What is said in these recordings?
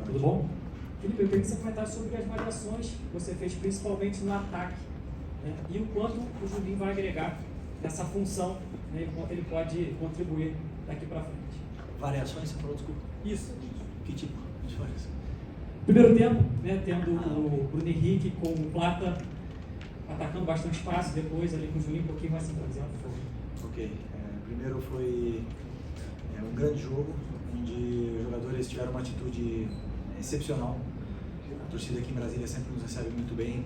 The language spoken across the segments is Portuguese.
Tudo bom? Felipe, eu queria que você comentasse sobre as variações que você fez principalmente no ataque, né? E o quanto o Juninho vai agregar nessa função, né? E o quanto ele pode contribuir daqui para frente. Variações, você falou, desculpa. Isso. Que tipo de variações? Primeiro tempo, né, tendo o Bruno Henrique com o Plata atacando bastante espaço, depois ali com o Juninho um pouquinho mais centralizado. Ok. Primeiro foi um grande jogo, onde os jogadores tiveram uma atitude excepcional. A torcida aqui em Brasília sempre nos recebe muito bem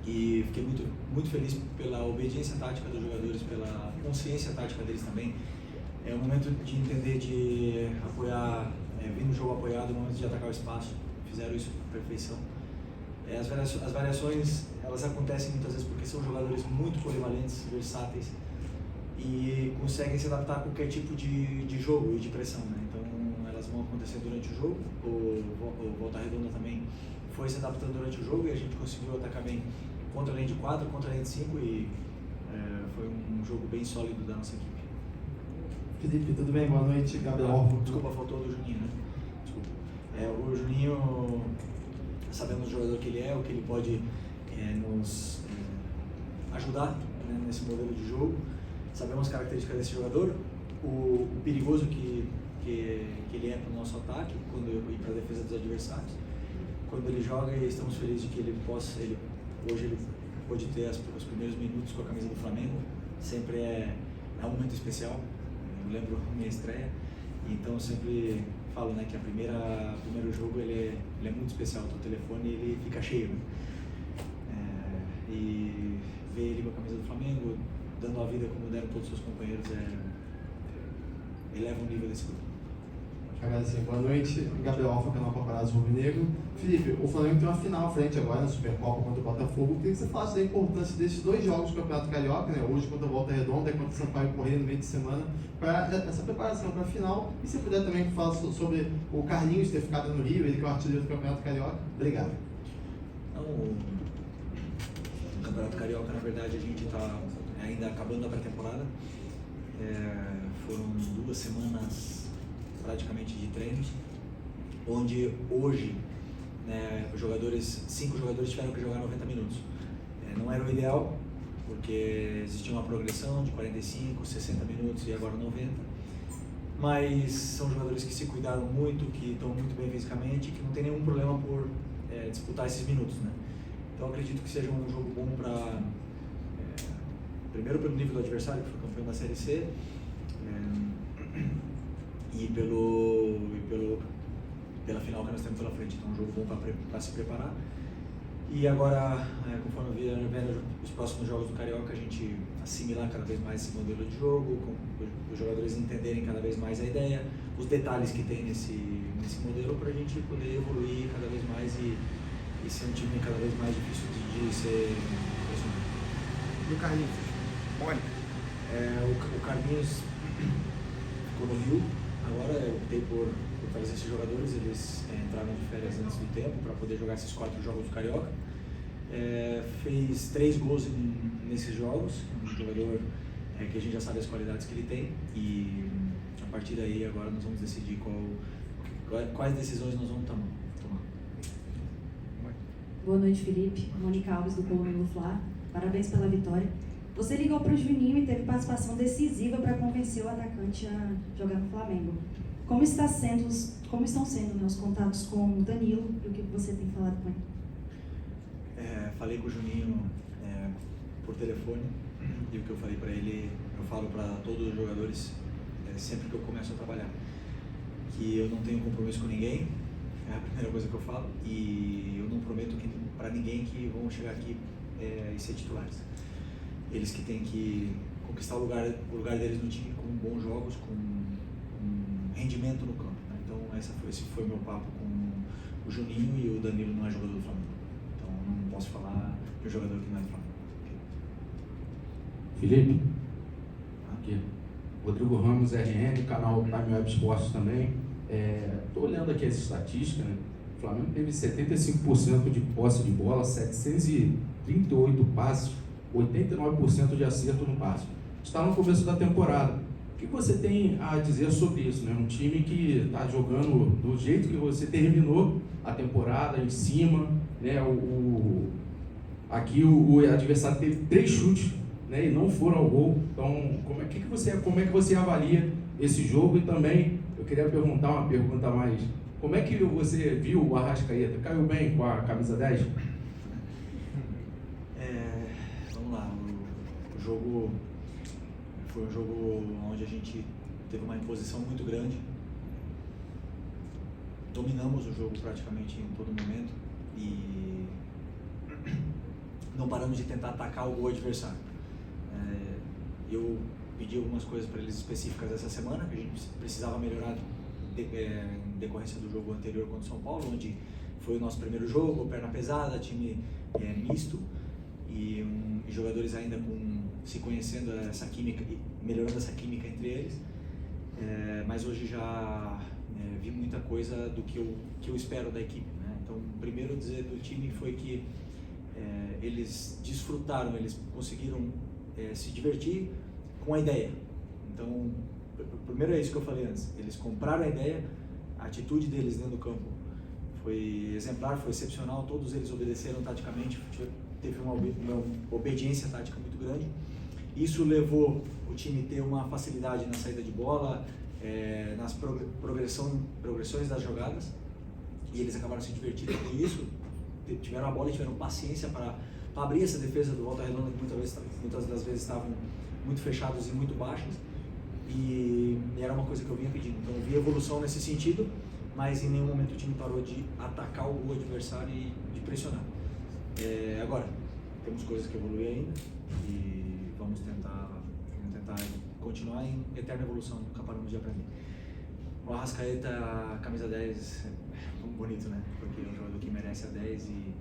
e fiquei muito feliz pela obediência tática dos jogadores, pela consciência tática deles também. É o momento de entender, de apoiar, vir no jogo apoiado, o momento de atacar o espaço. Fizeram isso com perfeição. As variações, elas acontecem muitas vezes porque são jogadores muito polivalentes, versáteis e conseguem se adaptar a qualquer tipo de jogo e de pressão, né? Então elas vão acontecer durante o jogo. O Volta Redonda também foi se adaptando durante o jogo e a gente conseguiu atacar bem contra a linha de 4, contra a linha de 5 e foi um jogo bem sólido da nossa equipe. Felipe, tudo bem? Boa noite, Gabriel. Desculpa, faltou do Juninho, né? Desculpa. O Juninho, sabemos o jogador que ele é, o que ele pode nos ajudar, né, nesse modelo de jogo. Sabemos as características desse jogador, o perigoso que ele é para o nosso ataque e para a defesa dos adversários. Quando ele joga, e estamos felizes de que hoje ele pode ter os primeiros minutos com a camisa do Flamengo. Sempre é um momento especial. Eu lembro a minha estreia, então eu sempre falo, né, que o primeiro jogo ele é muito especial. O telefone ele fica cheio, né? E ver ele com a camisa do Flamengo, dando a vida como deram todos os seus companheiros, eleva o nível desse grupo. Agradecer. Boa noite, Gabriel Alfa, canal Paparazzo Rubro-Negro. Felipe, o Flamengo tem uma final à frente agora na Supercopa contra o Botafogo. Queria que você falasse da importância desses dois jogos do Campeonato Carioca, né? Hoje contra a Volta Redonda e contra o Sampaio Corrêa no meio de semana, para essa preparação para a final. E se puder também falar sobre o Carlinhos ter ficado no Rio, ele que é o artilheiro do Campeonato Carioca. Obrigado. No Campeonato Carioca, na verdade, a gente está ainda acabando a pré-temporada. Foram 2 semanas praticamente de treinos, onde hoje, né, 5 jogadores tiveram que jogar 90 minutos. Não era o ideal, porque existia uma progressão de 45, 60 minutos e agora 90. Mas são jogadores que se cuidaram muito, que estão muito bem fisicamente, que não tem nenhum problema por disputar esses minutos, né? Então acredito que seja um jogo bom para primeiro pelo nível do adversário, que foi campeão da Série C, e pela final que nós temos pela frente. Então é um jogo bom para se preparar. E agora, conforme vier os próximos jogos do Carioca, a gente assimilar cada vez mais esse modelo de jogo, os jogadores entenderem cada vez mais a ideia, os detalhes que tem nesse modelo, para a gente poder evoluir cada vez mais e ser um time cada vez mais difícil de ser pressionado. E o Carlinhos? Mônica? O Carlinhos ficou no Rio. Agora eu optei por trazer esses jogadores, eles entraram de férias antes do tempo para poder jogar esses 4 jogos do Carioca. Fez 3 gols nesses jogos, um jogador que a gente já sabe as qualidades que ele tem, e a partir daí agora nós vamos decidir quais decisões nós vamos tomar. Boa noite, Felipe. Mônica Alves, do Colônia do Fla. Parabéns pela vitória. Você ligou para o Juninho e teve participação decisiva para convencer o atacante a jogar no Flamengo. Como estão sendo, né, os contatos com o Danilo e o que você tem falado com ele? Falei com o Juninho por telefone, e o que eu falei para ele, eu falo para todos os jogadores sempre que eu começo a trabalhar, que eu não tenho compromisso com ninguém, é a primeira coisa que eu falo, e eu não prometo para ninguém que vão chegar aqui e ser titulares. Eles que têm que conquistar o lugar deles no time com bons jogos, com rendimento no campo, né? Então esse foi o meu papo com o Juninho, e o Danilo não é jogador do Flamengo. Então não posso falar de um jogador que não é do Flamengo. Felipe, aqui, Rodrigo Ramos, RN, canal Time Web Esportes também. Estou olhando aqui as estatísticas, né? O Flamengo teve 75% de posse de bola, 738 passes, 89% de acerto no passe. Está no começo da temporada. que você tem a dizer sobre isso, né? Um time que está jogando do jeito que você terminou a temporada, em cima, né? Aqui o adversário teve 3 chutes, né? E não foram ao gol. Então, como é que você avalia esse jogo? E também, eu queria perguntar uma pergunta mais: como é que você viu o Arrascaeta? Caiu bem com a camisa 10? Vamos lá, o jogo foi um jogo onde a gente teve uma imposição muito grande, dominamos o jogo praticamente em todo momento e não paramos de tentar atacar o gol adversário. Eu pedi algumas coisas para eles específicas essa semana, que a gente precisava melhorar em decorrência do jogo anterior contra o São Paulo, onde foi o nosso primeiro jogo, perna pesada, time misto e jogadores ainda se conhecendo essa química, melhorando essa química entre eles. Mas hoje já vi muita coisa do que eu espero da equipe, né? Então, primeiro dizer do time foi que eles desfrutaram, eles conseguiram se divertir com a ideia. Então, primeiro é isso que eu falei antes, eles compraram a ideia, a atitude deles dentro do campo foi exemplar, foi excepcional, todos eles obedeceram taticamente, teve uma obediência tática muito grande. Isso levou o time a ter uma facilidade na saída de bola, nas progressões das jogadas, e eles acabaram se divertindo com isso, tiveram a bola e tiveram paciência para abrir essa defesa do Volta Redonda, que muitas das vezes estavam muito fechados e muito baixos, e era uma coisa que eu vinha pedindo. Então eu vi evolução nesse sentido, mas em nenhum momento o time parou de atacar o adversário e de pressionar. Agora, temos coisas que evoluir ainda e vamos tentar continuar em eterna evolução, nunca paramos de aprender. O Arrascaeta, camisa 10, é muito bonito, né? Porque é um jogador que merece a 10 e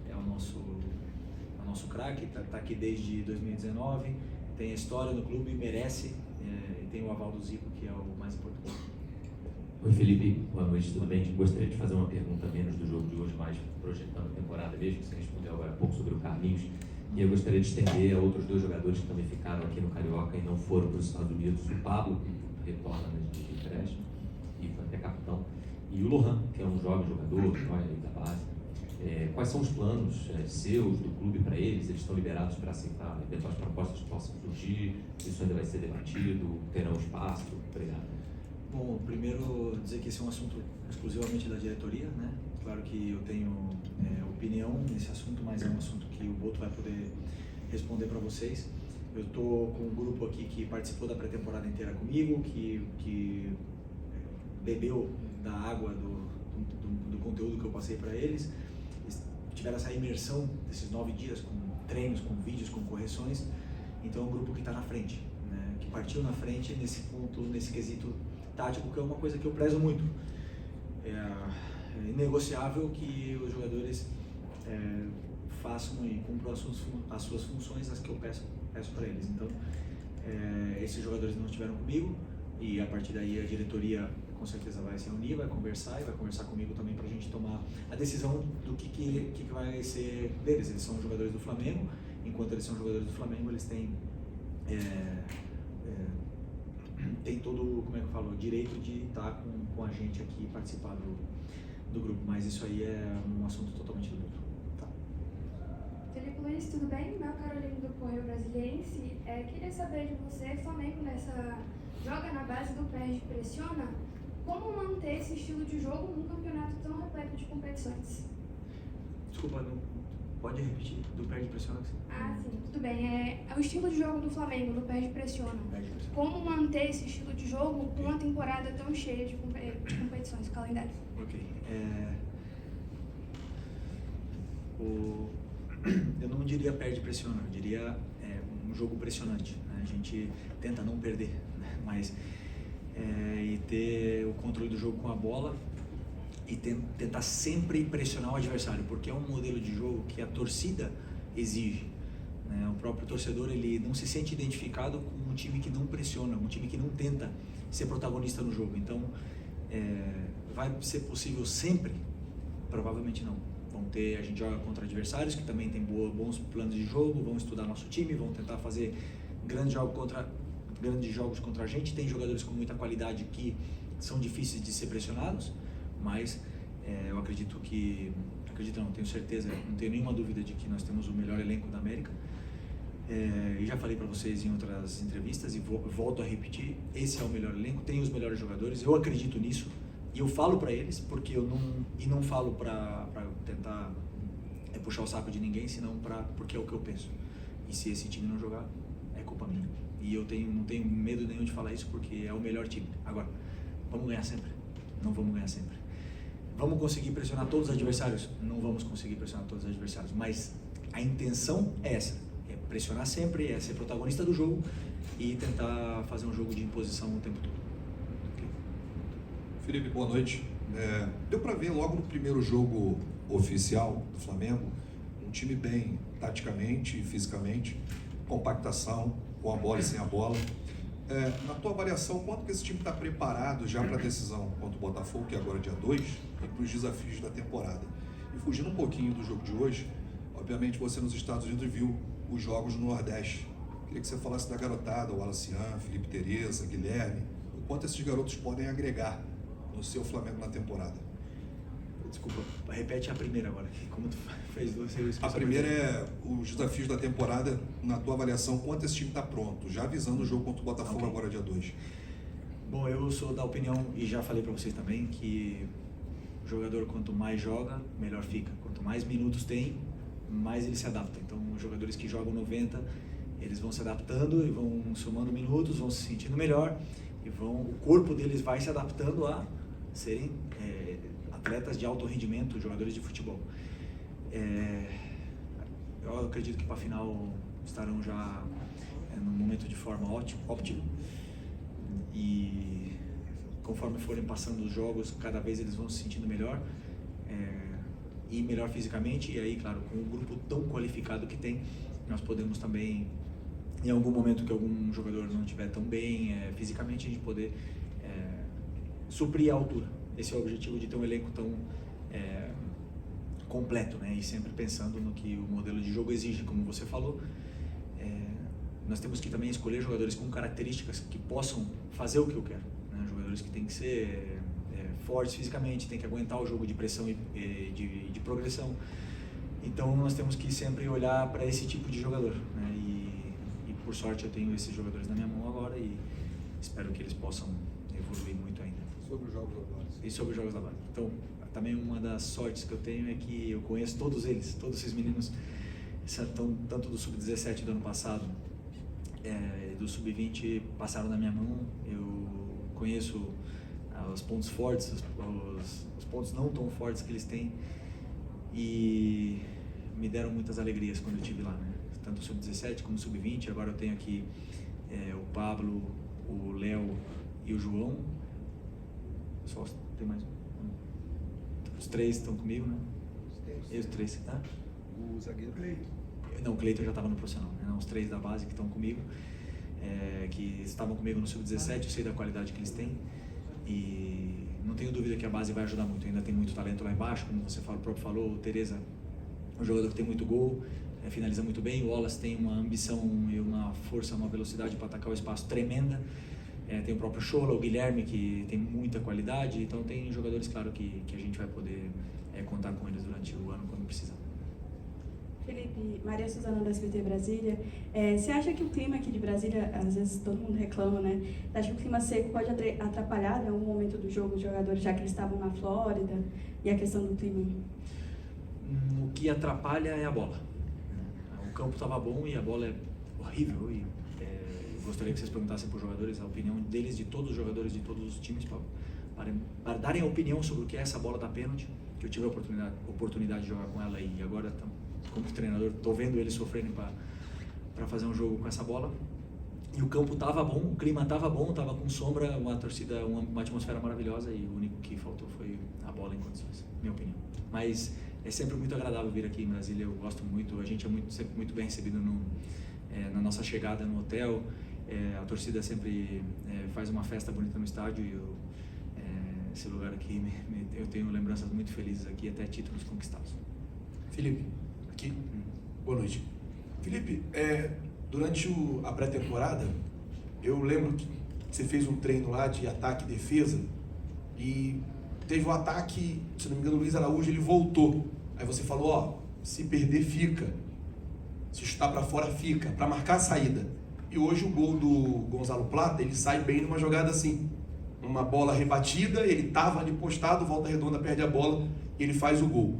é o nosso craque, tá aqui desde 2019, tem a história no clube, merece, e tem o aval do Zico, que é o mais importante. Oi Felipe, boa noite, tudo bem? Gostaria de fazer uma pergunta menos do jogo de hoje, mais projetando a temporada mesmo, que você respondeu agora há pouco sobre o Carlinhos. E eu gostaria de estender a outros 2 jogadores que também ficaram aqui no Carioca e não foram para os Estados Unidos. O Pablo, que retorna de empréstimo e foi até capitão. E o Lohan, que é um jovem jogador, jovem da base. Quais são os planos seus, do clube para eles? Eles estão liberados para aceitar eventuais propostas que possam surgir? Isso ainda vai ser debatido? Terão espaço? Obrigado. Bom, primeiro dizer que esse é um assunto exclusivamente da diretoria, né? Claro que eu tenho opinião nesse assunto, mas é um assunto que o Boto vai poder responder para vocês. Eu estou com um grupo aqui que participou da pré-temporada inteira comigo, que bebeu da água do conteúdo que eu passei para eles. Eles tiveram essa imersão desses 9 dias com treinos, com vídeos, com correções. Então é um grupo que está na frente, né? Que partiu na frente nesse ponto, nesse quesito tático, que é uma coisa que eu prezo muito. É inegociável que os jogadores façam e cumpram as suas funções, as que eu peço para eles. Então, esses jogadores não estiveram comigo e a partir daí a diretoria com certeza vai se reunir, vai conversar e vai conversar comigo também para a gente tomar a decisão do que vai ser deles. Eles são jogadores do Flamengo, enquanto eles são jogadores do Flamengo, eles têm tem todo, como é que eu falo, o direito de estar com a gente aqui e participar do grupo, mas isso aí é um assunto totalmente adulto. Tá. Felipe Luiz, tudo bem? Meu Carolina do Correio Brasiliense. Queria saber de você, Flamengo joga na base do perde e pressiona, como manter esse estilo de jogo num campeonato tão repleto de competições? Desculpa, não pode repetir, do perde e pressiona? Sim, tudo bem. É o estilo de jogo do Flamengo, do perde e pressiona. Como manter esse estilo de jogo com uma temporada tão cheia de competições, calendário? Ok. Eu não diria perde e pressiona, eu diria um jogo pressionante, né? A gente tenta não perder, né? Mas e ter o controle do jogo com a bola e tentar sempre pressionar o adversário, porque é um modelo de jogo que a torcida exige, né? O próprio torcedor, ele não se sente identificado com um time que não pressiona, um time que não tenta ser protagonista no jogo. Então, vai ser possível sempre? Provavelmente não. A gente joga contra adversários que também têm bons planos de jogo, vão estudar nosso time, vão tentar fazer grandes jogos grandes jogos contra a gente, tem jogadores com muita qualidade que são difíceis de ser pressionados, mas eu acredito não, tenho certeza, não tenho nenhuma dúvida de que nós temos o melhor elenco da América. E já falei para vocês em outras entrevistas e volto a repetir, esse é o melhor elenco, tem os melhores jogadores, eu acredito nisso e eu falo para eles, porque não falo para tentar puxar o saco de ninguém, senão porque é o que eu penso. E se esse time não jogar, é culpa minha. E eu não tenho medo nenhum de falar isso, porque é o melhor time. Agora, vamos ganhar sempre? Não vamos ganhar sempre. Vamos conseguir pressionar todos os adversários? Não vamos conseguir pressionar todos os adversários, mas a intenção é essa, é pressionar sempre, é ser protagonista do jogo e tentar fazer um jogo de imposição o tempo todo. Okay. Felipe, boa noite. Deu para ver logo no primeiro jogo oficial do Flamengo, um time bem taticamente e fisicamente, compactação, com a bola e sem a bola. Na tua avaliação, quanto que esse time está preparado já para a decisão contra o Botafogo, que é agora dia 2, e para os desafios da temporada? E fugindo um pouquinho do jogo de hoje, obviamente você nos Estados Unidos viu os jogos no Nordeste. Queria que você falasse da garotada, o Alacian, Felipe Tereza, Guilherme, o quanto esses garotos podem agregar no seu Flamengo na temporada. Desculpa, repete a primeira agora, como tu fez duas. A primeira é os desafios da temporada, na tua avaliação, quanto esse time está pronto, já visando o jogo contra o Botafogo agora dia 2. Bom, eu sou da opinião, e já falei para vocês também, que o jogador quanto mais joga, melhor fica. Quanto mais minutos tem, mais ele se adapta. Então, os jogadores que jogam 90, eles vão se adaptando e vão somando minutos, vão se sentindo melhor, e o corpo deles vai se adaptando a serem atletas de alto rendimento, jogadores de futebol. Eu acredito que para a final estarão já num momento de forma ótima, e conforme forem passando os jogos, cada vez eles vão se sentindo melhor e melhor fisicamente, e aí, claro, com um grupo tão qualificado que tem, nós podemos também, em algum momento que algum jogador não estiver tão bem fisicamente, a gente poder suprir a altura. Esse é o objetivo de ter um elenco tão completo, né? E sempre pensando no que o modelo de jogo exige, como você falou. Nós temos que também escolher jogadores com características que possam fazer o que eu quero, né? Jogadores que têm que ser fortes fisicamente, têm que aguentar o jogo de pressão e de progressão. Então nós temos que sempre olhar para esse tipo de jogador, né? E por sorte eu tenho esses jogadores na minha mão agora e espero que eles possam evoluir muito ainda. Sobre os jogos da base. E sobre os jogos da base. Então, também uma das sortes que eu tenho é que eu conheço todos eles, todos esses meninos, tanto do Sub-17 do ano passado, do Sub-20 passaram na minha mão. Eu conheço os pontos fortes, os pontos não tão fortes que eles têm, e me deram muitas alegrias quando eu estive lá, né? Tanto o Sub-17 como o Sub-20. Agora eu tenho aqui o Pablo, o Léo e o João. Só tem mais um. Os três estão comigo, né? Os três, tá? O zagueiro Cleiton. Não, o Cleiton já estava no profissional, né? Os três da base que estão comigo, que estavam comigo no Sub-17, eu sei da qualidade que eles têm e não tenho dúvida que a base vai ajudar muito. Ainda tem muito talento lá embaixo, como você próprio falou. O Tereza é um jogador que tem muito gol, finaliza muito bem. O Wallace tem uma ambição e uma força, uma velocidade para atacar o espaço tremenda. Tem o próprio Chola, o Guilherme, que tem muita qualidade. Então tem jogadores, claro, que a gente vai poder contar com eles durante o ano quando precisar. Felipe, Maria Suzana da SBT Brasília, você acha que o clima aqui de Brasília, às vezes todo mundo reclama, né? Você acha que o clima seco pode atrapalhar em algum momento do jogo os jogadores, já que eles estavam na Flórida, e a questão do clima? O que atrapalha é a bola. O campo estava bom e a bola é horrível. E gostaria que vocês perguntassem para os jogadores a opinião deles, de todos os jogadores de todos os times, para darem a opinião sobre o que é essa bola da pênalti, que eu tive a oportunidade de jogar com ela, e agora, como treinador, estou vendo eles sofrendo para fazer um jogo com essa bola. E o campo estava bom, o clima estava bom, estava com sombra, uma torcida, uma atmosfera maravilhosa, e o único que faltou foi a bola em condições, minha opinião. Mas é sempre muito agradável vir aqui em Brasília, eu gosto muito, a gente é sempre muito bem recebido na nossa chegada no hotel. A torcida sempre faz uma festa bonita no estádio, e esse lugar aqui, eu tenho lembranças muito felizes aqui, até títulos conquistados. Felipe, aqui, boa noite. Felipe, durante a pré-temporada, eu lembro que você fez um treino lá de ataque e defesa e teve um ataque, se não me engano, o Luiz Araújo, ele voltou. Aí você falou, ó, se perder fica, se chutar para fora fica, para marcar a saída. E hoje o gol do Gonzalo Plata, ele sai bem numa jogada assim, uma bola rebatida, ele tava ali postado, Volta Redonda perde a bola e ele faz o gol.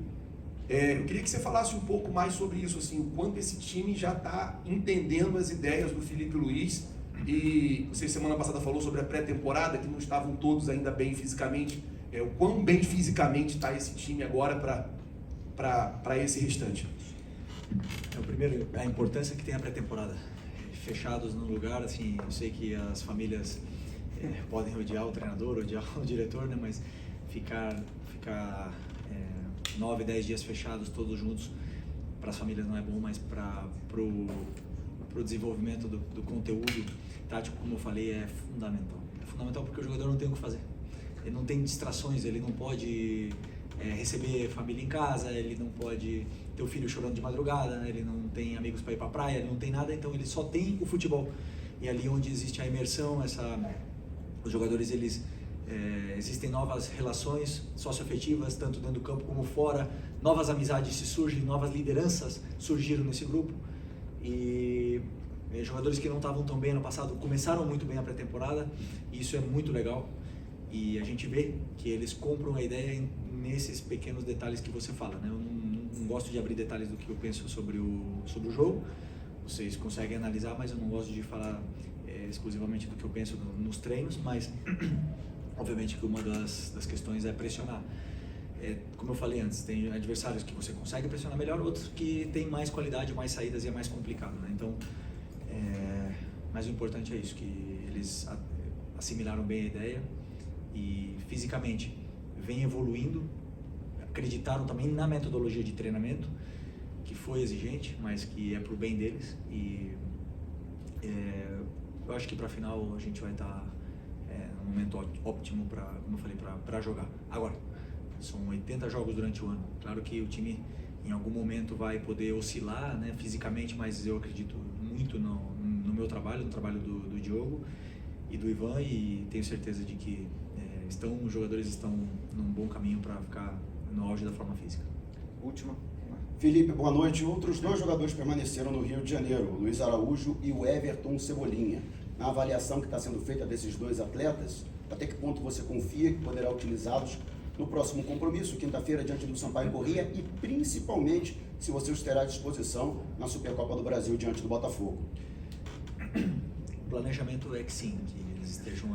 Eu queria que você falasse um pouco mais sobre isso, assim, o quanto esse time já está entendendo as ideias do Felipe Luiz. E você semana passada falou sobre a pré-temporada, que não estavam todos ainda bem fisicamente. O quão bem fisicamente está esse time agora para esse restante? Primeiro, a importância que tem a pré-temporada. Fechados num lugar, assim, eu sei que as famílias podem odiar o treinador, odiar o diretor, né? Mas ficar 9, 10 dias fechados todos juntos para as famílias não é bom, mas para o desenvolvimento do conteúdo tático, como eu falei, é fundamental. É fundamental porque o jogador não tem o que fazer. Ele não tem distrações, ele não pode receber família em casa, ele não pode ter o filho chorando de madrugada, ele não tem amigos para ir para a praia, ele não tem nada, então ele só tem o futebol. E ali onde existe a imersão, os jogadores, existem novas relações socioafetivas, tanto dentro do campo como fora, novas amizades se surgem, novas lideranças surgiram nesse grupo. E jogadores que não estavam tão bem ano passado começaram muito bem a pré-temporada, e isso é muito legal. E a gente vê que eles compram a ideia nesses pequenos detalhes que você fala, né? Eu não gosto de abrir detalhes do que eu penso sobre o jogo, vocês conseguem analisar, mas eu não gosto de falar exclusivamente do que eu penso nos treinos, mas obviamente que uma das questões é pressionar. Como eu falei antes, tem adversários que você consegue pressionar melhor, outros que tem mais qualidade, mais saídas e é mais complicado, né? Então, mas o importante é isso, que eles assimilaram bem a ideia e fisicamente vem evoluindo, acreditaram também na metodologia de treinamento, que foi exigente, mas que é para o bem deles, e eu acho que para a final a gente vai estar no momento óptimo para, como eu falei, para jogar. Agora, são 80 jogos durante o ano, claro que o time em algum momento vai poder oscilar, né, fisicamente, mas eu acredito muito no meu trabalho, no trabalho do Diogo e do Ivan, e tenho certeza de que os jogadores estão num bom caminho para ficar no auge da forma física. Última. Felipe, boa noite. Outros 2 jogadores permaneceram no Rio de Janeiro, o Luiz Araújo e o Everton Cebolinha. Na avaliação que está sendo feita desses 2 atletas, até que ponto você confia que poderá utilizá-los no próximo compromisso, quinta-feira, diante do Sampaio Corrêa, e principalmente se você os terá à disposição na Supercopa do Brasil diante do Botafogo? O planejamento é que sim, que eles estejam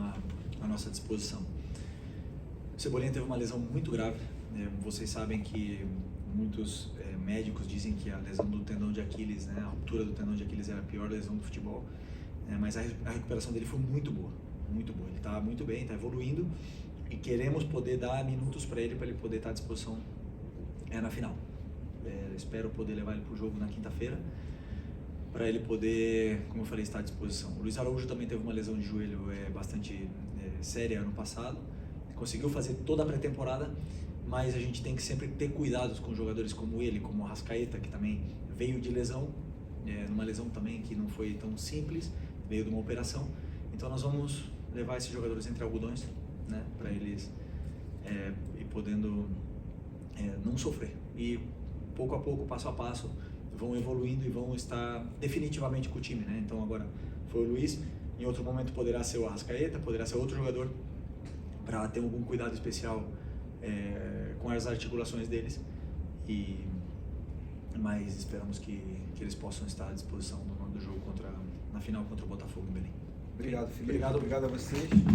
à nossa disposição. O Cebolinha teve uma lesão muito grave, né? Vocês sabem que muitos médicos dizem que a lesão do tendão de Aquiles, né, a ruptura do tendão de Aquiles era a pior lesão do futebol, mas a recuperação dele foi muito boa, muito boa. Ele está muito bem, está evoluindo e queremos poder dar minutos para ele poder estar à disposição na final. Espero poder levar ele para o jogo na quinta-feira, para ele poder, como eu falei, estar à disposição. O Luiz Araújo também teve uma lesão de joelho bastante séria ano passado, conseguiu fazer toda a pré-temporada, mas a gente tem que sempre ter cuidados com jogadores como ele, como o Arrascaeta, que também veio de lesão, numa lesão também que não foi tão simples, veio de uma operação. Então nós vamos levar esses jogadores entre algodões, né, para eles ir podendo não sofrer. E pouco a pouco, passo a passo, vão evoluindo e vão estar definitivamente com o time, né? Então agora foi o Luiz, em outro momento poderá ser o Arrascaeta, poderá ser outro jogador, para ter algum cuidado especial com as articulações deles, mas esperamos que eles possam estar à disposição no jogo na final contra o Botafogo em Belém. Obrigado, Felipe. Obrigado. Obrigado a vocês. Tchau.